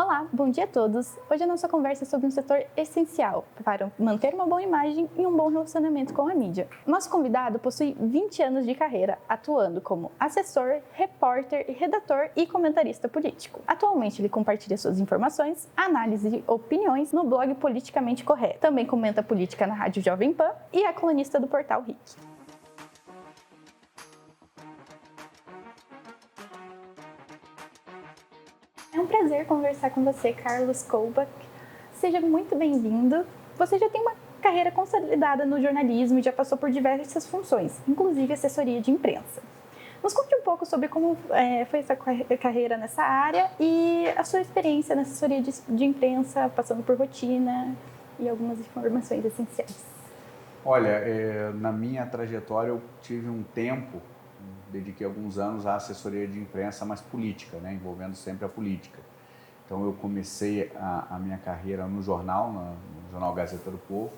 Olá, bom dia a todos! Hoje a nossa conversa é sobre um setor essencial para manter uma boa imagem e um bom relacionamento com a mídia. Nosso convidado possui 20 anos de carreira, atuando como assessor, repórter, redator e comentarista político. Atualmente ele compartilha suas informações, análise e opiniões no blog Politicamente Correto. Também comenta política na Rádio Jovem Pan e é colunista do portal RIC. É um prazer conversar com você, Carlos Koubach. Seja muito bem-vindo. Você já tem uma carreira consolidada no jornalismo e já passou por diversas funções, inclusive assessoria de imprensa. Nos conte um pouco sobre como foi essa carreira nessa área e a sua experiência na assessoria de imprensa, passando por rotina e algumas informações essenciais. Olha, na minha trajetória eu tive um tempo, dediquei alguns anos à assessoria de imprensa, mas política, né, envolvendo sempre a política. Então eu comecei a minha carreira no jornal, no jornal Gazeta do Povo.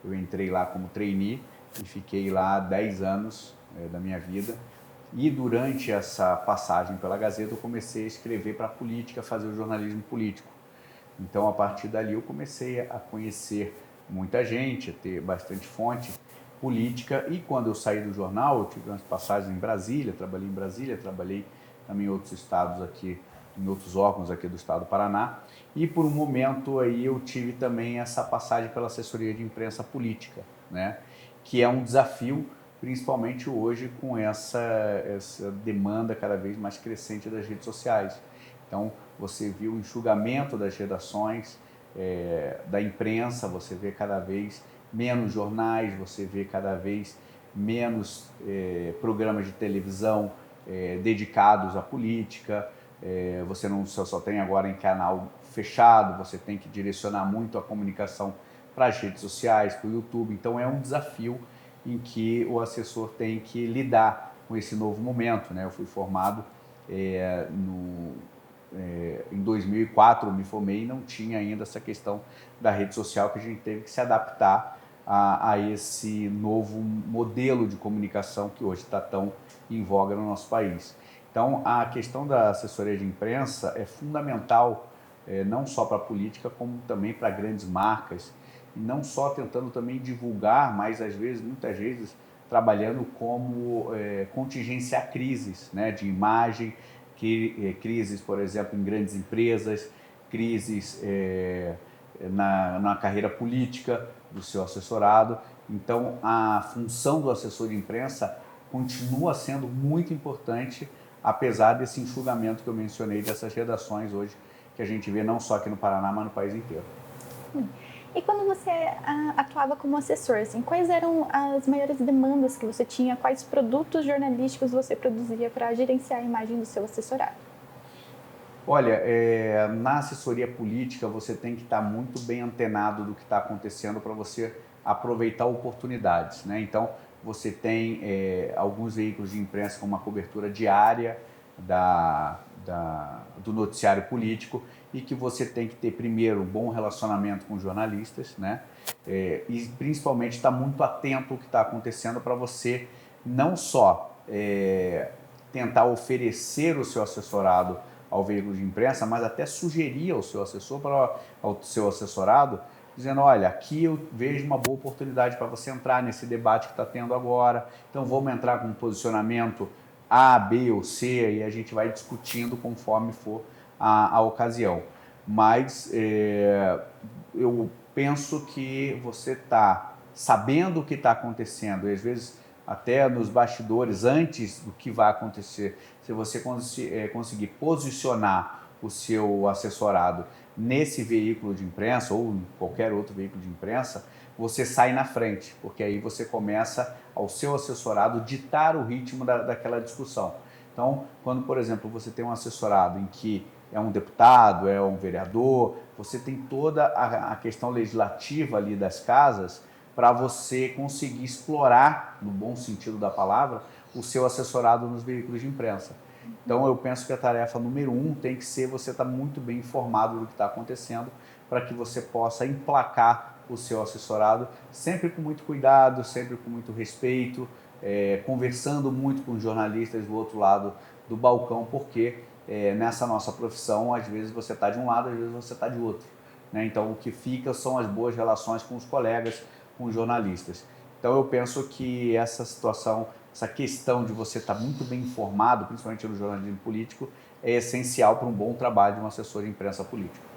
Eu entrei lá como trainee e fiquei lá 10 anos da minha vida. E durante essa passagem pela Gazeta eu comecei a escrever para a política, fazer o jornalismo político. Então, a partir dali, eu comecei a conhecer muita gente, a ter bastante fonte política. E quando eu saí do jornal, eu tive umas passagens em Brasília, trabalhei também em outros estados aqui, em outros órgãos aqui do estado do Paraná. E por um momento aí eu tive também essa passagem pela assessoria de imprensa política, né? Que é um desafio, principalmente hoje com essa demanda cada vez mais crescente das redes sociais. Então, você viu o enxugamento das redações da imprensa, você vê cada vez menos jornais, você vê cada vez menos programas de televisão dedicados à política, você não só tem agora em canal fechado, você tem que direcionar muito a comunicação para as redes sociais, para o YouTube. Então é um desafio em que o assessor tem que lidar com esse novo momento, né? Eu fui formado em 2004, eu me formei e não tinha ainda essa questão da rede social, que a gente teve que se adaptar a esse novo modelo de comunicação que hoje está tão em voga no nosso país. Então, a questão da assessoria de imprensa é fundamental, não só para a política, como também para grandes marcas, e não só tentando também divulgar, mas às vezes, muitas vezes, trabalhando como contingência a crises, né, de imagem, crises, por exemplo, em grandes empresas, crises na carreira política do seu assessorado. Então, a função do assessor de imprensa continua sendo muito importante, apesar desse enxugamento que eu mencionei dessas redações hoje, que a gente vê não só aqui no Paraná, mas no país inteiro. E quando você atuava como assessor, assim, quais eram as maiores demandas que você tinha? Quais produtos jornalísticos você produzia para gerenciar a imagem do seu assessorado? Olha, na assessoria política você tem que estar muito bem antenado do que está acontecendo para você aproveitar oportunidades, né? Então, você tem alguns veículos de imprensa com uma cobertura diária do noticiário político e que você tem que ter, primeiro, um bom relacionamento com jornalistas, né? E principalmente estar muito atento ao que está acontecendo para você não só tentar oferecer o seu assessorado ao veículo de imprensa, mas até sugerir ao seu assessor, ao seu assessorado, dizendo, olha, aqui eu vejo uma boa oportunidade para você entrar nesse debate que está tendo agora, então vamos entrar com um posicionamento A, B ou C, e a gente vai discutindo conforme for a ocasião. Mas eu penso que você está sabendo o que está acontecendo, e às vezes até nos bastidores, antes do que vai acontecer, se você conseguir posicionar o seu assessorado nesse veículo de imprensa ou em qualquer outro veículo de imprensa, você sai na frente, porque aí você começa ao seu assessorado ditar o ritmo daquela discussão. Então, quando, por exemplo, você tem um assessorado em que é um deputado, é um vereador, você tem toda a questão legislativa ali das casas para você conseguir explorar, no bom sentido da palavra, o seu assessorado nos veículos de imprensa. Então, eu penso que a tarefa número 1 tem que ser você estar muito bem informado do que está acontecendo para que você possa emplacar o seu assessorado, sempre com muito cuidado, sempre com muito respeito, conversando muito com os jornalistas do outro lado do balcão, porque nessa nossa profissão, às vezes você está de um lado, às vezes você está de outro, né? Então, o que fica são as boas relações com os colegas, com os jornalistas. Então, eu penso que essa situação, essa questão de você estar muito bem informado, principalmente no jornalismo político, é essencial para um bom trabalho de um assessor de imprensa política.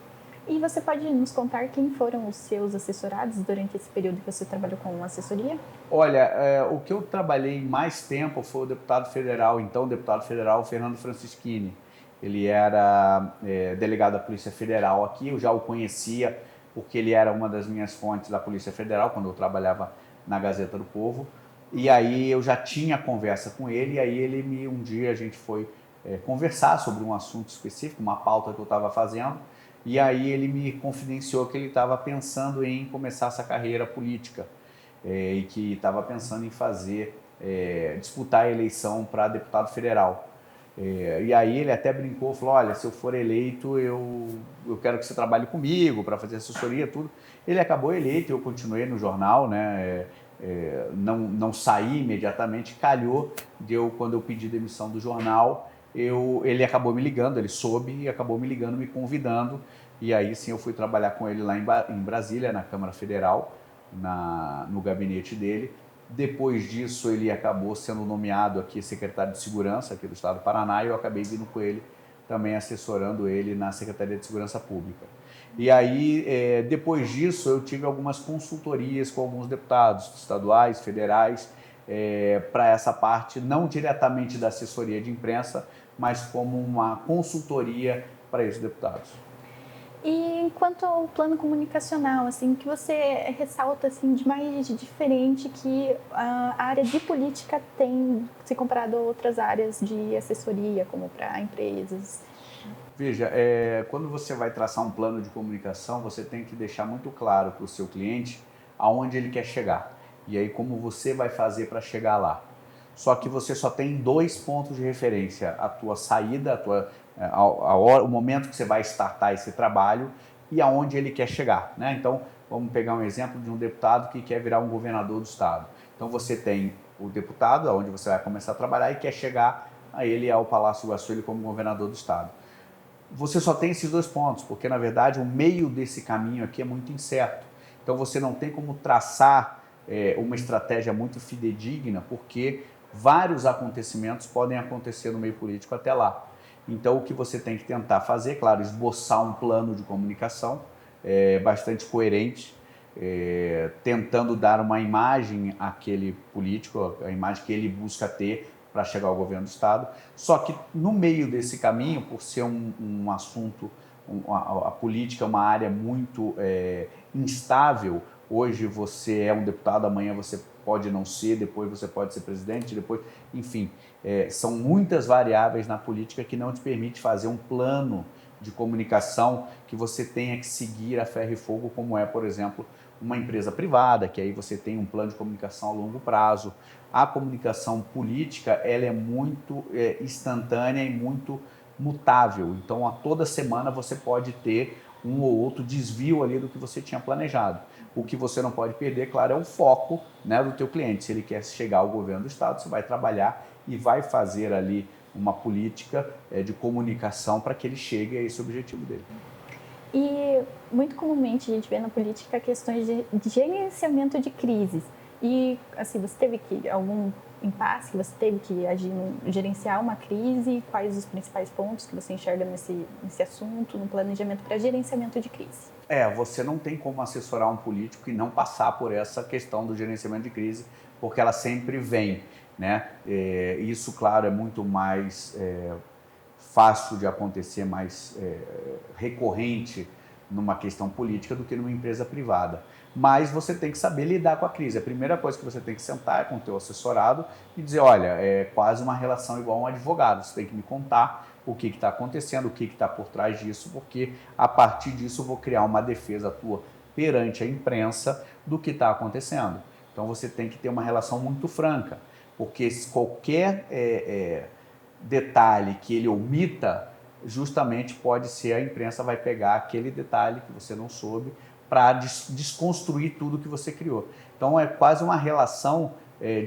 E você pode nos contar quem foram os seus assessorados durante esse período que você trabalhou com assessoria? Olha, o que eu trabalhei mais tempo foi o deputado federal, então deputado federal Fernando Francischini. Ele era delegado da Polícia Federal aqui, eu já o conhecia porque ele era uma das minhas fontes da Polícia Federal, quando eu trabalhava na Gazeta do Povo. E aí eu já tinha conversa com ele, e aí um dia a gente foi conversar sobre um assunto específico, uma pauta que eu estava fazendo, e aí ele me confidenciou que ele estava pensando em começar essa carreira política e que estava pensando em disputar a eleição para deputado federal. E aí ele até brincou, falou, olha, se eu for eleito, eu quero que você trabalhe comigo para fazer assessoria, tudo. Ele acabou eleito, eu continuei no jornal, né? Não saí imediatamente, calhou, quando eu pedi demissão do jornal, ele acabou me ligando, ele soube e acabou me ligando, me convidando, e aí sim eu fui trabalhar com ele lá em Brasília, na Câmara Federal, no gabinete dele. Depois disso ele acabou sendo nomeado aqui secretário de Segurança aqui do Estado do Paraná, e eu acabei vindo com ele, também assessorando ele na Secretaria de Segurança Pública. E aí, depois disso, eu tive algumas consultorias com alguns deputados estaduais, federais, para essa parte, não diretamente da assessoria de imprensa, mas como uma consultoria para esses deputados. E quanto ao plano comunicacional, assim, o que você ressalta assim, de mais diferente que a área de política tem se comparado a outras áreas de assessoria, como para empresas? Veja, quando você vai traçar um plano de comunicação, você tem que deixar muito claro para o seu cliente aonde ele quer chegar. E aí como você vai fazer para chegar lá. Só que você só tem 2 pontos de referência, a tua saída, o momento que você vai startar esse trabalho e aonde ele quer chegar, né? Então, vamos pegar um exemplo de um deputado que quer virar um governador do estado. Então, você tem o deputado, onde você vai começar a trabalhar e quer chegar a ele ao Palácio Iguaçu como governador do estado. Você só tem esses 2 pontos, porque, na verdade, o meio desse caminho aqui é muito incerto. Então, você não tem como traçar uma estratégia muito fidedigna, porque vários acontecimentos podem acontecer no meio político até lá. Então, o que você tem que tentar fazer, claro, esboçar um plano de comunicação bastante coerente, tentando dar uma imagem àquele político, a imagem que ele busca ter para chegar ao governo do estado. Só que no meio desse caminho, por ser um assunto, a política é uma área muito instável. Hoje você é um deputado, amanhã você pode não ser, depois você pode ser presidente, depois, enfim, são muitas variáveis na política que não te permite fazer um plano de comunicação que você tenha que seguir a ferro e fogo, como é, por exemplo, uma empresa privada, que aí você tem um plano de comunicação a longo prazo. A comunicação política, ela é muito instantânea e muito mutável, então a toda semana você pode ter um ou outro desvio ali do que você tinha planejado. O que você não pode perder, claro, é o foco, né, do teu cliente. Se ele quer chegar ao governo do estado, você vai trabalhar e vai fazer ali uma política de comunicação para que ele chegue a esse objetivo dele. E muito comumente a gente vê na política questões de gerenciamento de crises. E assim, você teve algum impasse que você teve que agir, gerenciar uma crise? Quais os principais pontos que você enxerga nesse assunto, no planejamento para gerenciamento de crise? Você não tem como assessorar um político e não passar por essa questão do gerenciamento de crise, porque ela sempre vem, né? Isso, claro, é muito mais fácil de acontecer, mais recorrente numa questão política do que numa empresa privada. Mas você tem que saber lidar com a crise. A primeira coisa que você tem que sentar é com o teu assessorado e dizer, olha, é quase uma relação igual a um advogado. Você tem que me contar o que está acontecendo, o que está por trás disso, porque a partir disso eu vou criar uma defesa tua perante a imprensa do que está acontecendo. Então você tem que ter uma relação muito franca, porque qualquer detalhe que ele omita, justamente pode ser a imprensa vai pegar aquele detalhe que você não soube para desconstruir tudo que você criou. Então é quase uma relação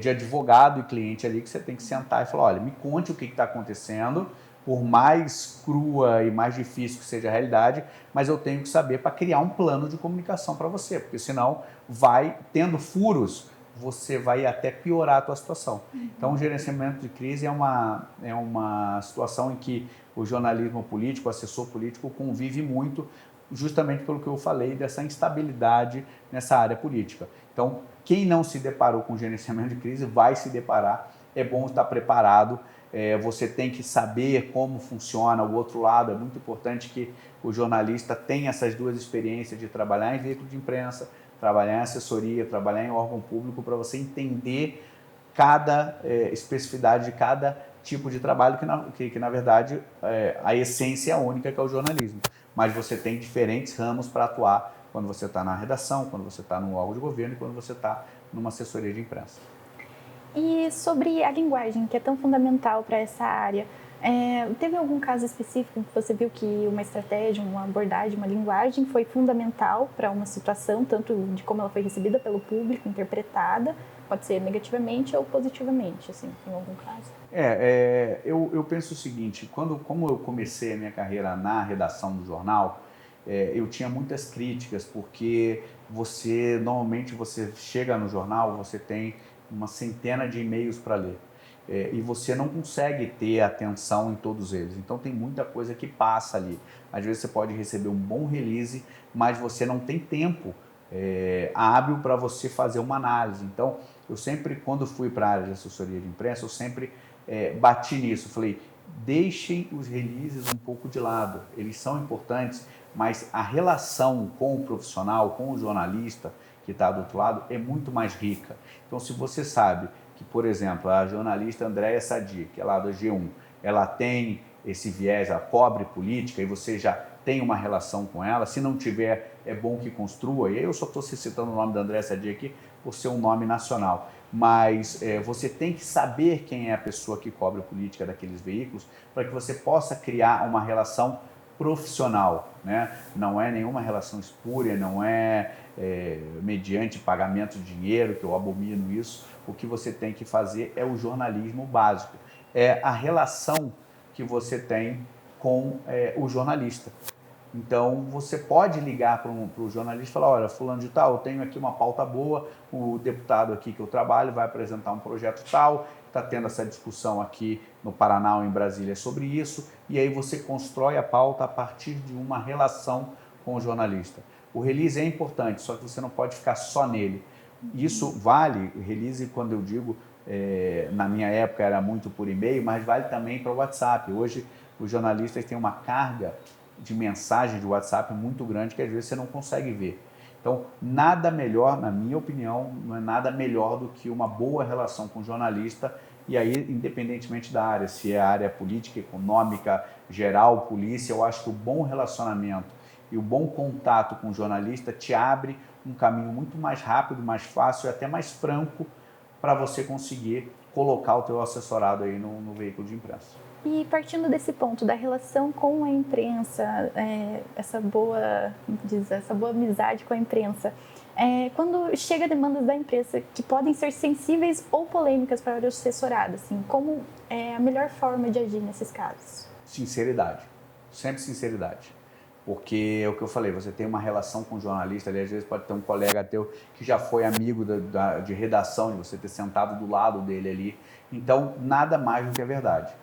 de advogado e cliente ali que você tem que sentar e falar, olha, me conte o que está acontecendo por mais crua e mais difícil que seja a realidade, mas eu tenho que saber para criar um plano de comunicação para você, porque senão vai, tendo furos, você vai até piorar a tua situação. Então, o gerenciamento de crise é uma situação em que o jornalismo político, o assessor político convive muito, justamente pelo que eu falei, dessa instabilidade nessa área política. Então, quem não se deparou com gerenciamento de crise vai se deparar, é bom estar preparado, você tem que saber como funciona o outro lado, é muito importante que o jornalista tenha essas duas experiências de trabalhar em veículo de imprensa, trabalhar em assessoria, trabalhar em órgão público, para você entender cada especificidade de cada tipo de trabalho, que na verdade a essência é a única, que é o jornalismo. Mas você tem diferentes ramos para atuar quando você está na redação, quando você está no órgão de governo e quando você está numa assessoria de imprensa. E sobre a linguagem, que é tão fundamental para essa área, teve algum caso específico que você viu que uma estratégia, uma abordagem, uma linguagem foi fundamental para uma situação, tanto de como ela foi recebida pelo público, interpretada, pode ser negativamente ou positivamente, assim, em algum caso? Eu penso o seguinte, como eu comecei a minha carreira na redação do jornal, eu tinha muitas críticas, porque normalmente você chega no jornal, você tem uma centena de e-mails para ler. E você não consegue ter atenção em todos eles. Então tem muita coisa que passa ali. Às vezes você pode receber um bom release, mas você não tem tempo hábil para você fazer uma análise. Então eu sempre, quando fui para a área de assessoria de imprensa, eu sempre bati nisso. Falei, deixem os releases um pouco de lado. Eles são importantes, mas a relação com o profissional, com o jornalista que está do outro lado, é muito mais rica. Então, se você sabe que, por exemplo, a jornalista Andréa Sadi, que é lá do G1, ela tem esse viés, a cobre política, e você já tem uma relação com ela, se não tiver, é bom que construa. E aí eu só estou citando o nome da Andréa Sadi aqui por ser um nome nacional. Mas você tem que saber quem é a pessoa que cobre política daqueles veículos para que você possa criar uma relação profissional, né? Não é nenhuma relação espúria, não mediante pagamento de dinheiro, que eu abomino isso. O que você tem que fazer é o jornalismo básico, é a relação que você tem com o jornalista. Então, você pode ligar para o jornalista e falar, olha, fulano de tal, eu tenho aqui uma pauta boa, o deputado aqui que eu trabalho vai apresentar um projeto tal, está tendo essa discussão aqui no Paraná ou em Brasília sobre isso, e aí você constrói a pauta a partir de uma relação com o jornalista. O release é importante, só que você não pode ficar só nele. Isso vale, release, quando eu digo, na minha época era muito por e-mail, mas vale também para o WhatsApp. Hoje, os jornalistas têm uma carga de mensagem de WhatsApp muito grande que às vezes você não consegue ver. Então, nada melhor, na minha opinião, não é nada melhor do que uma boa relação com o jornalista, e aí, independentemente da área, se é a área política, econômica, geral, polícia, eu acho que o bom relacionamento e o bom contato com o jornalista te abre um caminho muito mais rápido, mais fácil e até mais franco para você conseguir colocar o teu assessorado aí no veículo de imprensa. E partindo desse ponto da relação com a imprensa, essa boa amizade com a imprensa, quando chega demandas da imprensa que podem ser sensíveis ou polêmicas para o assessorado, assim, como é a melhor forma de agir nesses casos? Sinceridade, sempre sinceridade. Porque é o que eu falei, você tem uma relação com o jornalista, ali às vezes pode ter um colega teu que já foi amigo de redação, de você ter sentado do lado dele ali. Então, nada mais do que a verdade.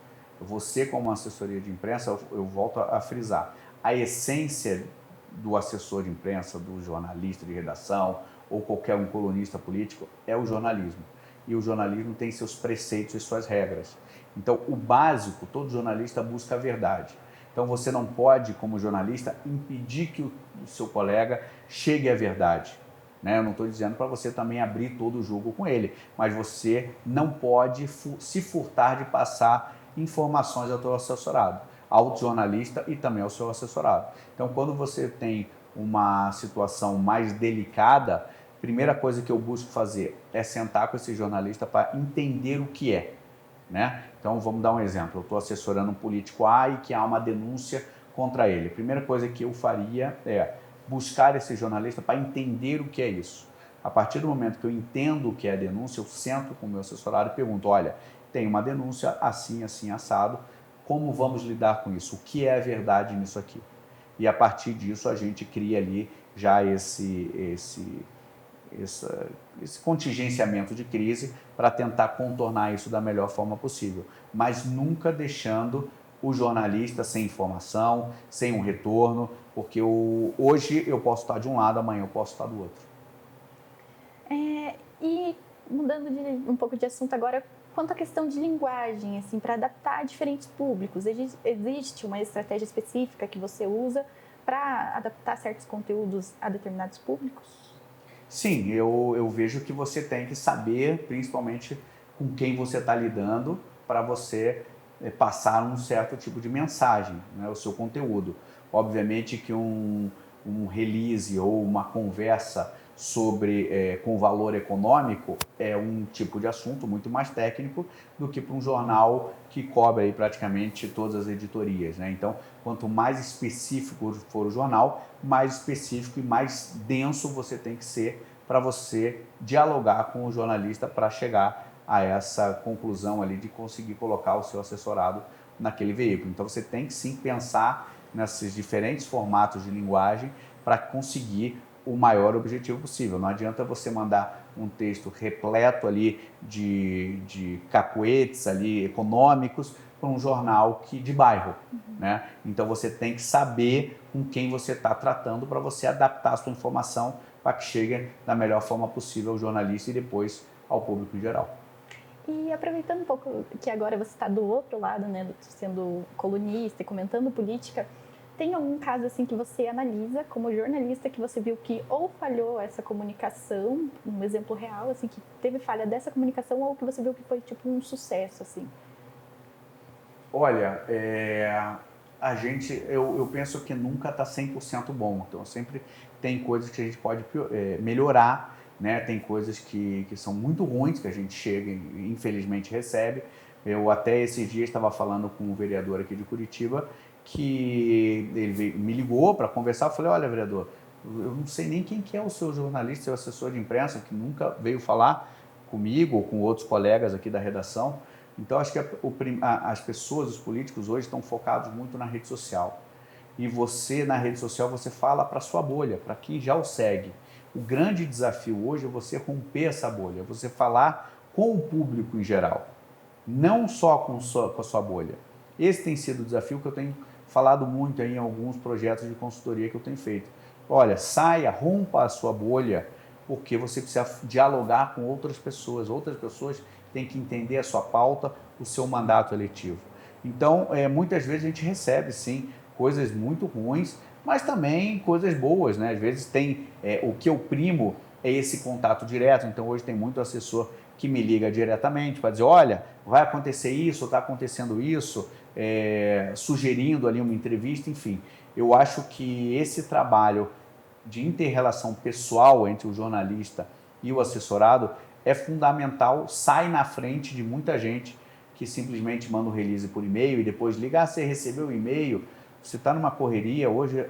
Você, como assessoria de imprensa, eu volto a frisar, a essência do assessor de imprensa, do jornalista de redação ou qualquer um colunista político é o jornalismo. E o jornalismo tem seus preceitos e suas regras. Então, o básico, todo jornalista busca a verdade. Então, você não pode, como jornalista, impedir que o seu colega chegue à verdade. Eu não estou dizendo para você também abrir todo o jogo com ele, mas você não pode se furtar de passar informações ao seu assessorado, ao jornalista e também ao seu assessorado. Então, quando você tem uma situação mais delicada, a primeira coisa que eu busco fazer é sentar com esse jornalista para entender o que é. Então, vamos dar um exemplo. Eu estou assessorando um político A e que há uma denúncia contra ele. A primeira coisa que eu faria é buscar esse jornalista para entender o que é isso. A partir do momento que eu entendo o que é a denúncia, eu sento com o meu assessorado e pergunto, olha, tem uma denúncia assim, assim, assado, como vamos lidar com isso? O que é a verdade nisso aqui? E a partir disso a gente cria ali já esse contingenciamento de crise para tentar contornar isso da melhor forma possível, mas nunca deixando o jornalista sem informação, sem um retorno, porque hoje eu posso estar de um lado, amanhã eu posso estar do outro. E mudando um pouco de assunto agora, quanto à questão de linguagem, assim, para adaptar a diferentes públicos, existe uma estratégia específica que você usa para adaptar certos conteúdos a determinados públicos? Sim, eu vejo que você tem que saber, principalmente com quem você está lidando, para você passar um certo tipo de mensagem, né, o seu conteúdo. Obviamente que um release ou uma conversa com valor econômico é um tipo de assunto muito mais técnico do que para um jornal que cobre aí praticamente todas as editorias, né? Então, quanto mais específico for o jornal, mais específico e mais denso você tem que ser para você dialogar com o jornalista para chegar a essa conclusão ali de conseguir colocar o seu assessorado naquele veículo. Então, você tem que sim pensar nesses diferentes formatos de linguagem para conseguir o maior objetivo possível. Não adianta você mandar um texto repleto ali de cacuetes ali econômicos para um jornal de bairro, né? Então você tem que saber com quem você está tratando para você adaptar a sua informação para que chegue da melhor forma possível ao jornalista e depois ao público em geral. E aproveitando um pouco que agora você está do outro lado, né, sendo colunista e comentando política, tem algum caso assim que você analisa como jornalista que você viu que ou falhou essa comunicação, um exemplo real assim que teve falha dessa comunicação ou que você viu que foi tipo um sucesso assim? Olha, eu penso que nunca está 100% bom, então sempre tem coisas que a gente pode melhorar, né? Tem coisas que são muito ruins que a gente chega e infelizmente recebe. Eu até esses dias estava falando com um vereador aqui de Curitiba que me ligou para conversar. Eu falei, olha, vereador, eu não sei nem quem que é o seu jornalista, seu assessor de imprensa, que nunca veio falar comigo ou com outros colegas aqui da redação. Então, acho que as pessoas, os políticos hoje estão focados muito na rede social. E você, na rede social, você fala para a sua bolha, para quem já o segue. O grande desafio hoje é você romper essa bolha, você falar com o público em geral, não só com a sua bolha. Esse tem sido o desafio que eu tenho falado muito aí em alguns projetos de consultoria que eu tenho feito. Olha, saia, rompa a sua bolha, porque você precisa dialogar com outras pessoas têm que entender a sua pauta, o seu mandato eletivo. Então, muitas vezes a gente recebe, sim, coisas muito ruins, mas também coisas boas, né? Às vezes tem, o que eu primo é esse contato direto, então hoje tem muito assessor que me liga diretamente para dizer, olha, vai acontecer isso, está acontecendo isso, sugerindo ali uma entrevista, enfim. Eu acho que esse trabalho de inter-relação pessoal entre o jornalista e o assessorado é fundamental, sai na frente de muita gente que simplesmente manda um release por e-mail e depois liga, você recebeu o e-mail, você está numa correria, hoje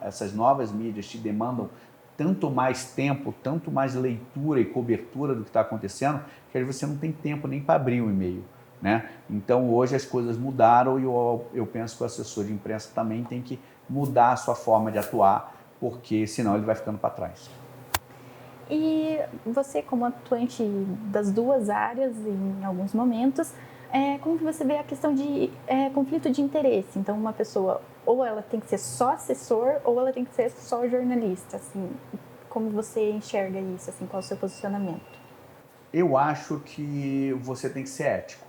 essas novas mídias te demandam tanto mais tempo, tanto mais leitura e cobertura do que está acontecendo, que às vezes você não tem tempo nem para abrir o e-mail, né? Então hoje as coisas mudaram e eu penso que o assessor de imprensa também tem que mudar a sua forma de atuar, porque senão ele vai ficando para trás. E você, como atuante das duas áreas em alguns momentos, como que você vê a questão de conflito de interesse? Então, uma pessoa, ou ela tem que ser só assessor, ou ela tem que ser só jornalista, assim. Como você enxerga isso, assim, qual é o seu posicionamento? Eu acho que você tem que ser ético,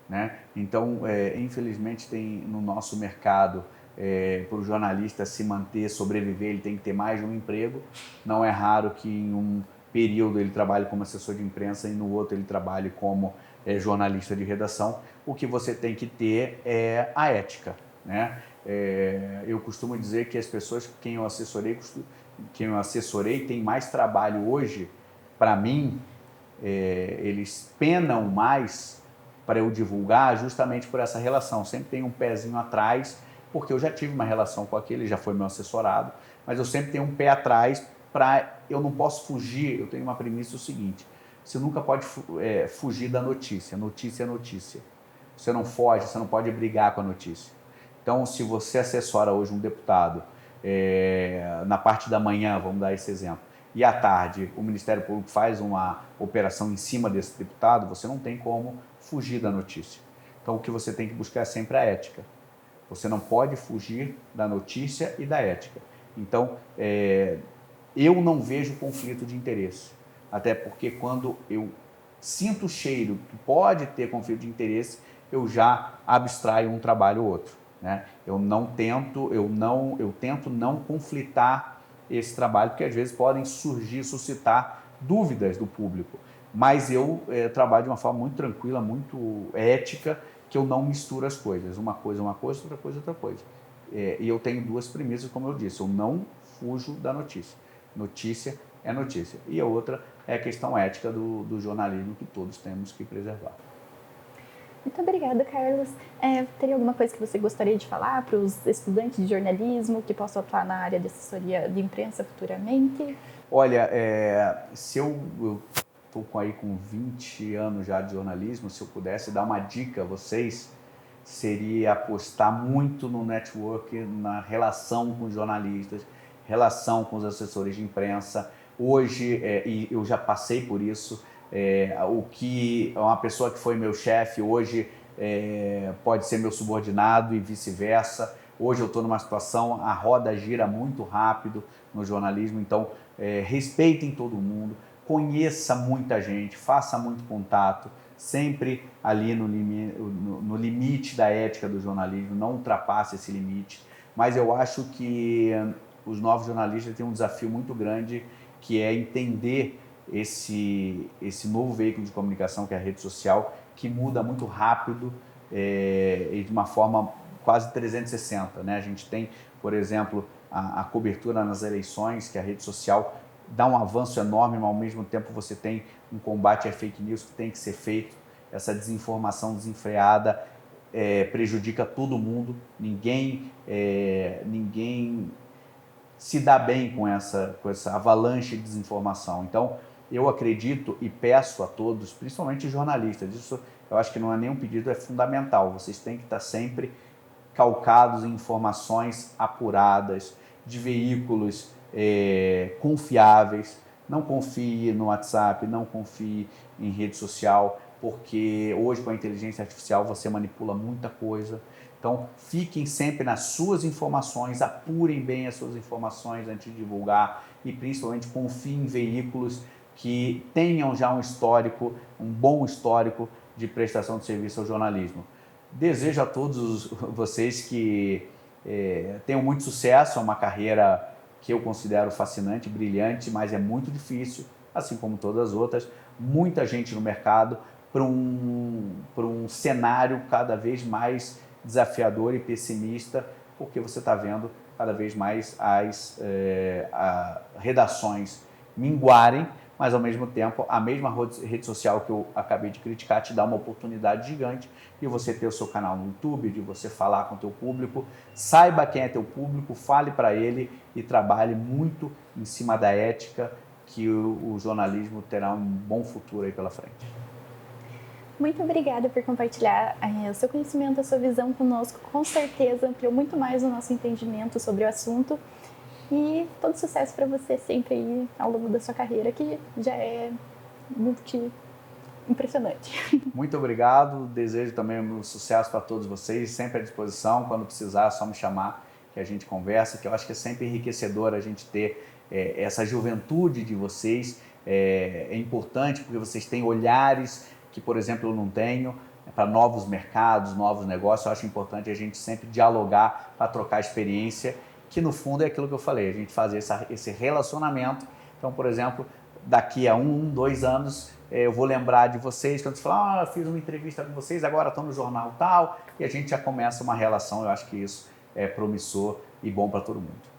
né? Então, infelizmente, tem no nosso mercado, para o jornalista se manter, sobreviver, ele tem que ter mais de um emprego. Não é raro que em um período ele trabalhe como assessor de imprensa e no outro ele trabalhe como jornalista de redação. O que você tem que ter é a ética, né? Eu costumo dizer que as pessoas quem eu assessorei tem mais trabalho hoje, para mim, eles penam mais para eu divulgar justamente por essa relação. Sempre tem um pezinho atrás, porque eu já tive uma relação com aquele, já foi meu assessorado, mas eu sempre tenho um pé atrás eu não posso fugir, eu tenho uma premissa o seguinte, você nunca pode fugir da notícia, notícia é notícia. você não foge, você não pode brigar com a notícia. Então, se você assessora hoje um deputado, na parte da manhã, vamos dar esse exemplo, e à tarde o Ministério Público faz uma operação em cima desse deputado, você não tem como fugir da notícia. Então, o que você tem que buscar é sempre a ética. Você não pode fugir da notícia e da ética. Então, eu não vejo conflito de interesse. Até porque quando eu sinto o cheiro que pode ter conflito de interesse, eu já abstraio um trabalho ou outro, né? Eu tento não conflitar esse trabalho, porque às vezes podem suscitar dúvidas do público. Mas eu trabalho de uma forma muito tranquila, muito ética, que eu não misturo as coisas. Uma coisa é uma coisa, outra coisa é outra coisa. E eu tenho duas premissas, como eu disse, eu não fujo da notícia. Notícia é notícia. E a outra é a questão ética do jornalismo que todos temos que preservar. Muito obrigada, Carlos. Teria alguma coisa que você gostaria de falar para os estudantes de jornalismo que possam atuar na área de assessoria de imprensa futuramente? Olha, se eu estou aí com 20 anos já de jornalismo, se eu pudesse dar uma dica a vocês, seria apostar muito no network, na relação com os jornalistas, relação com os assessores de imprensa. Hoje, e eu já passei por isso, o que uma pessoa que foi meu chefe hoje pode ser meu subordinado e vice-versa. Hoje eu estou numa situação, a roda gira muito rápido no jornalismo, então respeitem todo mundo, conheça muita gente, faça muito contato, sempre ali no limite da ética do jornalismo, não ultrapasse esse limite. Mas eu acho que os novos jornalistas têm um desafio muito grande, que é entender esse novo veículo de comunicação, que é a rede social, que muda muito rápido e de uma forma quase 360, né? A gente tem, por exemplo, a cobertura nas eleições, que a rede social dá um avanço enorme, mas ao mesmo tempo você tem um combate a fake news que tem que ser feito. Essa desinformação desenfreada prejudica todo mundo, ninguém se dá bem com essa avalanche de desinformação. Então, eu acredito e peço a todos, principalmente jornalistas, isso eu acho que não é nenhum pedido, é fundamental. Vocês têm que estar sempre calcados em informações apuradas, de veículos confiáveis. Não confie no WhatsApp, não confie em rede social, porque hoje com a inteligência artificial você manipula muita coisa. Então, fiquem sempre nas suas informações, apurem bem as suas informações antes de divulgar e principalmente confiem em veículos que tenham já um histórico, um bom histórico de prestação de serviço ao jornalismo. Desejo a todos vocês que tenham muito sucesso, é uma carreira que eu considero fascinante, brilhante, mas é muito difícil, assim como todas as outras, muita gente no mercado para um cenário cada vez mais desafiador e pessimista, porque você está vendo cada vez mais as redações minguarem, mas ao mesmo tempo a mesma rede social que eu acabei de criticar te dá uma oportunidade gigante de você ter o seu canal no YouTube, de você falar com o teu público, saiba quem é teu público, fale para ele e trabalhe muito em cima da ética, que o jornalismo terá um bom futuro aí pela frente. Muito obrigada por compartilhar o seu conhecimento, a sua visão conosco. Com certeza ampliou muito mais o nosso entendimento sobre o assunto. E todo sucesso para você sempre aí ao longo da sua carreira, que já é muito impressionante. Muito obrigado, desejo também um sucesso para todos vocês, sempre à disposição, quando precisar é só me chamar que a gente conversa, que eu acho que é sempre enriquecedor a gente ter essa juventude de vocês, é importante porque vocês têm olhares que, por exemplo, eu não tenho, para novos mercados, novos negócios. Eu acho importante a gente sempre dialogar para trocar experiência, que no fundo é aquilo que eu falei, a gente fazer esse relacionamento. Então, por exemplo, daqui a 2 anos, eu vou lembrar de vocês, quando você falar, fiz uma entrevista com vocês, agora estão no jornal tal, e a gente já começa uma relação. Eu acho que isso é promissor e bom para todo mundo.